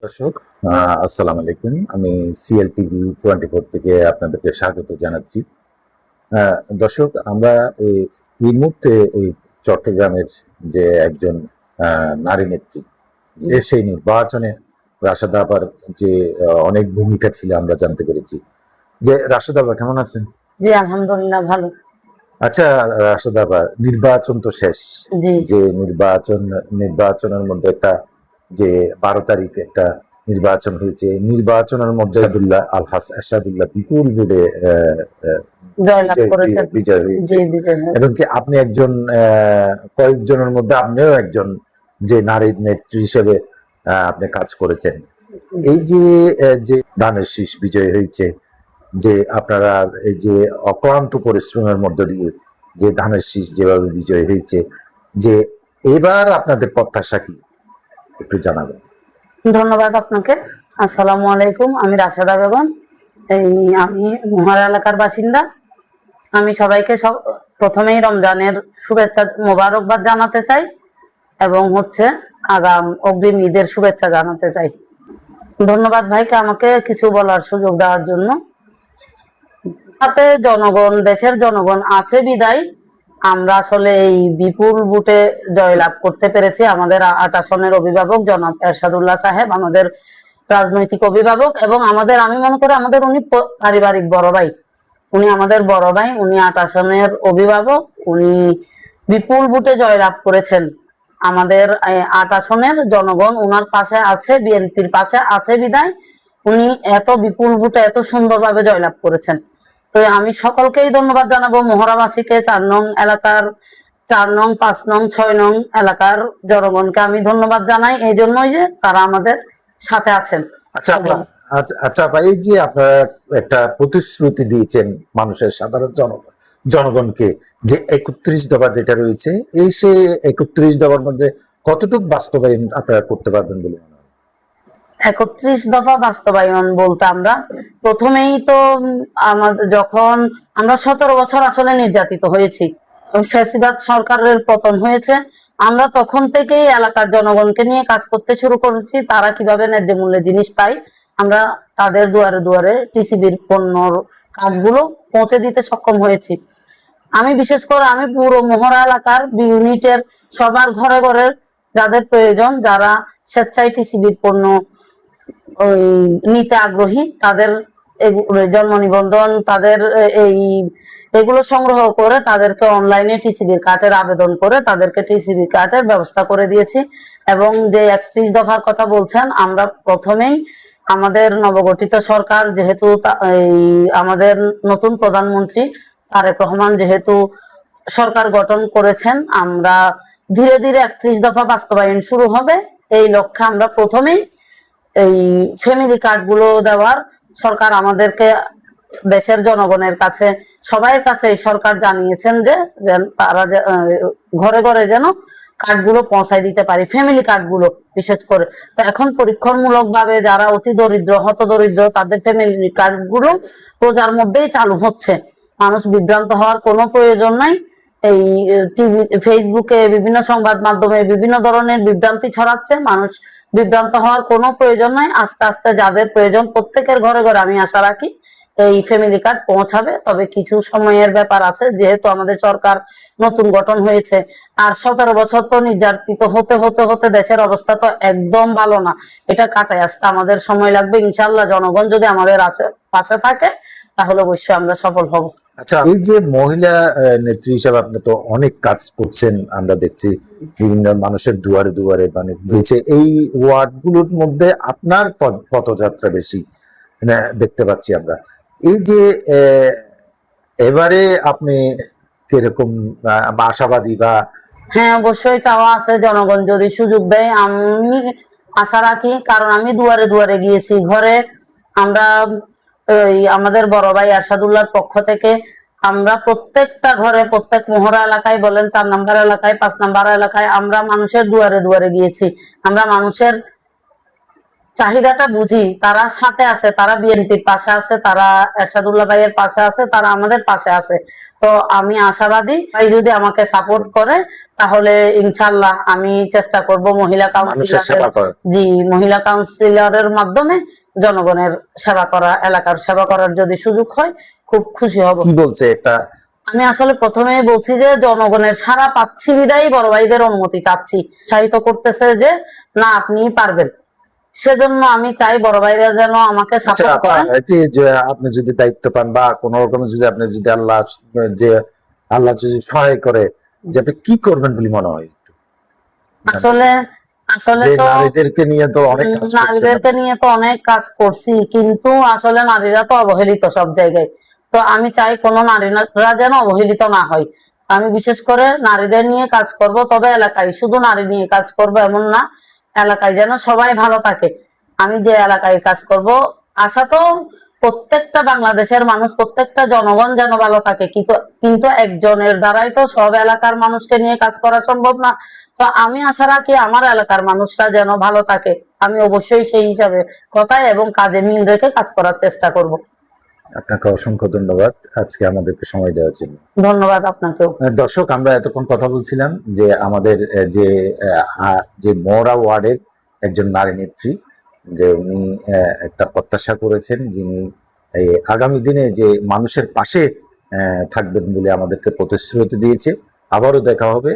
দর্শক, আসসালামু আলাইকুম। আমি সিএল টিভি 24 থেকে আপনাদেরকে স্বাগত জানাচ্ছি। দর্শক, আমরা এই মুহূর্তে এই চট্টগ্রামের যে একজন নারী নেত্রী, যে সেই নির্বাচনে রাশেদা আপার যে অনেক ভূমিকা ছিল আমরা জানতে পেরেছি। যে রাশেদা আপা কেমন আছেন? জি আলহামদুলিল্লাহ ভালো। আচ্ছা রাশেদা আপা, নির্বাচন তো শেষ। জি যে নির্বাচনের মধ্যে একটা যে 12 তারিখ একটা নির্বাচন হয়েছে, নির্বাচনের মধ্যে আসাদুল্লাহ বিপুল ভোটে জয়লাভ করেছেন। বিজয় হয়েছে। জি বিজয় হয়েছে। এবং কি আপনি একজন কয়েকজনের মধ্যে আপনিও একজন যে নারী নেত্রী হিসেবে আপনি কাজ করেছেন। এই যে ধানের শীষ বিজয় হয়েছে, যে আপনারা এই যে অক্লান্ত পরিশ্রমের মধ্য দিয়ে যে ধানের শীষ যেভাবে বিজয় হয়েছে, যে এবার আপনাদের প্রত্যাশা কি একটু জানাবেন। ধন্যবাদ আপনাকে। আসসালামু আলাইকুম, আমি রাশেদা বেগম। আমি মহারা এলাকার বাসিন্দা। আমি সবাইকে প্রথমেই রমজানের শুভেচ্ছা মোবারকবাদ জানাতে চাই এবং আগাম অগ্রিম ঈদের শুভেচ্ছা জানাতে চাই। ধন্যবাদ ভাইকে আমাকে কিছু বলার সুযোগ দেওয়ার জন্য। সাথে দেশের জনগণ আছে বিদায় আমরা আসলে এই বিপুল ভোটে জয়লাভ করতে পেরেছি। আমাদের 8 আসনের অভিভাবক জনাব এরশাদুল্লাহ সাহেব আমাদের রাজনৈতিক অভিভাবক, এবং আমি মনে করি আমাদের উনি পারিবারিক বড় ভাই। উনি আমাদের বড় ভাই, উনি 8 আসনের অভিভাবক। উনি বিপুল ভোটে জয়লাভ করেছেন। আমাদের 8 আসনের জনগণ উনার পাশে আছে, বিএনপির পাশে আছে বিদায় উনি এত বিপুল ভোটে এত সুন্দরভাবে জয়লাভ করেছেন। তো আমি সকলকেই ধন্যবাদ জানাবো, মোহরাবাসীকে, 4 নং এলাকার 4 নং 5 নং 6 নং এলাকার জনগণকে আমি ধন্যবাদ জানাই এই জন্যই যে তারা আমাদের সাথে আছেন। আচ্ছা ভাই, এই যে আপনারা একটা প্রতিশ্রুতি দিয়েছেন মানুষের সাধারণ জনগণকে, যে 31 দফা যেটা রয়েছে, এই সে 31 দফার মধ্যে কতটুকু বাস্তবায়ন আপনারা করতে পারবেন বলে মনে হয়? 31 দফা বাস্তবায়ন বলতে আমরা প্রথমেই তো যখন আমরা 17 বছর আসলে নির্যাতিত হয়েছি, ফ্যাসিবাদ সরকারের পতন হয়েছে, আমরা তখন থেকেই এলাকার জনগণকে নিয়ে কাজ করতে শুরু করেছি। তারা কিভাবে ন্যায্য মূল্যে জিনিস পায় আমরা তাদের দুয়ারে দুয়ারে টিসিবির পণ্যর কার্ডগুলো পৌঁছে দিতে সক্ষম হয়েছি। আমি বিশেষ করে আমি পুরো মোহরা এলাকার বি ইউনিটের সবার ঘরে ঘরে যাদের প্রয়োজন, যারা স্বেচ্ছায় টিসিবির পণ্য ওই নিতে আগ্রহী, তাদের জন্ম নিবন্ধন, তাদের এগুলো সংগ্রহ করে তাদেরকে অনলাইনে টিসিবির কার্ডের আবেদন করে তাদেরকে টিসিবি কার্ডের ব্যবস্থা করে দিয়েছি। এবং যে 31 দফার কথা বলছেন, আমরা প্রথমেই আমাদের নবগঠিত সরকার যেহেতু আমাদের নতুন প্রধানমন্ত্রী তারেক রহমান যেহেতু সরকার গঠন করেছেন, আমরা ধীরে ধীরে 31 দফা বাস্তবায়ন শুরু হবে এই লক্ষ্যে আমরা প্রথমেই এই ফ্যামিলি কার্ড গুলো দেওয়ার সরকার আমাদেরকে দেশের জনগণের কাছে সবাই কাছে এই সরকার জানিয়েছেন যে তারা ঘরে ঘরে যেন কার্ড গুলো পৌঁছায় দিতে পারি, ফ্যামিলি কার্ড গুলো বিশেষ করে। তো এখন পরীক্ষামূলক ভাবে যারা অতি দরিদ্র হত দরিদ্র তাদের ফ্যামিলি কার্ড গুলো রোজার মধ্যেই চালু হচ্ছে। মানুষ বিভ্রান্ত হওয়ার কোনো প্রয়োজন নাই। এই টিভি ফেসবুকে বিভিন্ন সংবাদ মাধ্যমে বিভিন্ন ধরনের বিভ্রান্তি ছড়াচ্ছে, মানুষ বিভ্রান্ত হওয়ার কোনো প্রয়োজন নাই। আস্তে আস্তে যাদের প্রয়োজন প্রত্যেকের ঘরে ঘরে আমি আশা রাখি এই ফ্যামিলি কার্ড পৌঁছাবে। তবে কিছু সময়ের ব্যাপার আছে, যেহেতু আমাদের সরকার নতুন গঠন হয়েছে আর 17 বছর তো নির্যাতিত হতে হতে হতে দেশের অবস্থা তো একদম ভালো না, এটা কাটায় আসতে আমাদের সময় লাগবে। ইনশাল্লাহ জনগণ যদি আমাদের পাশে থাকে তাহলে অবশ্যই আমরা সফল হব। আচ্ছা, এই যে মহিলা নেত্রী হিসাবে আপনি তো অনেক কাজ করছেন, আমরা দেখছি বিভিন্ন মানুষের দুয়ারে দুয়ারে মানে হয়েছে, এই ওয়ার্ড গুলোর মধ্যে আপনার পথযাত্রা বেশি দেখতে পাচ্ছি আমরা। এই যে এবারে আপনি কিরকম আশাবাদী বা? হ্যাঁ, অবশ্যই চাওয়া আছে, জনগণ যদি সুযোগ দেয় আমি আশা রাখি, কারণ আমি দুয়ারে দুয়ারে গিয়েছি ঘরে। আমরা আমাদের বড় ভাই এরশাদুল্লাহর পক্ষ থেকে আমরা প্রত্যেকটা ঘরে, প্রত্যেক মোহরা এলাকায় বলেন, 4 নম্বর এলাকায় 5 নম্বর এলাকায় আমরা মানুষের দুয়ারে দুয়ারে গিয়েছি। আমরা মানুষের চাহিদাটা বুঝি, তারা সাথে আছে, তারা বিএনপির পাশে আছে, তারা এরশাদুল্লাহ ভাইয়ের পাশে আছে, তারা আমাদের পাশে আছে। তো আমি আশাবাদী ভাই যদি আমাকে সাপোর্ট করে তাহলে ইনশাল্লাহ আমি চেষ্টা করব মহিলা মানুষের সেবা কাউন্সিলরের, করা। জি, মহিলা কাউন্সিলরের মাধ্যমে জনগণের সেবা করা, এলাকার সেবা করার যদি সুযোগ হয় খুব খুশি হব। কি বলছে একটা, আমি আসলে প্রথমেই বলছি যে জনগণের সাড়া পাচ্ছি বিদায়ী বড় ভাইদের অনুমতি চাচ্ছি, উৎসাহিত করতেছে যে না আপনি পারবেন, সেজন্য আমি চাই বড় ভাইরা যেন আমাকে আচ্ছা সাপোর্ট আপা, করেন। যে আপনি যদি দায়িত্ব পান বা কোন রকম যদি আপনি যদি যে আল্লাহ যদি সহায় করে, যে আপনি কি করবেন বলে মনে হয়? আসলে আসলে যে তো নারীদেরকে নিয়ে তো অনেক কাজ করছেন নারীদেরকে আপনি। নিয়ে তো অনেক কাজ করছি, কিন্তু আসলে নারীরা তো অবহেলিত সব জায়গায়। তো আমি চাই কোনো নারীরা যেন অবহেলিত না হয়। আমি বিশেষ করে নারীদের নিয়ে কাজ করব, তবে এলাকায় শুধু নারী নিয়ে কাজ করব এমন না, এলাকায় যেন সবাই ভালো থাকে। আমি যে এলাকায় কাজ করব, আশা তো প্রত্যেকটা বাংলাদেশের মানুষ, প্রত্যেকটা জনগণ যেন ভালো থাকে, কিন্তু কিন্তু একজনের দ্বারাই তো সব এলাকার মানুষকে নিয়ে কাজ করা সম্ভব না। তো আমি আশা রাখি আমার এলাকার মানুষরা যেন ভালো থাকে। আমি অবশ্যই সেই হিসাবে কথায় এবং কাজে মিল রেখে কাজ করার চেষ্টা করব। আপনাকে অসংখ্য ধন্যবাদ আজকে আমাদেরকে সময় দেওয়ার জন্য। ধন্যবাদ আপনাকেও। দর্শক, আমরা এতক্ষণ কথা বলছিলাম যে আমাদের যে মৌরা ওয়ার্ডের একজন নারী নেত্রী, যে উনি একটা প্রত্যাশা করেছেন, যিনি এই আগামী দিনে যে মানুষের পাশে থাকবেন বলে আমাদেরকে প্রতিশ্রুতি দিয়েছে। আবারও দেখা হবে।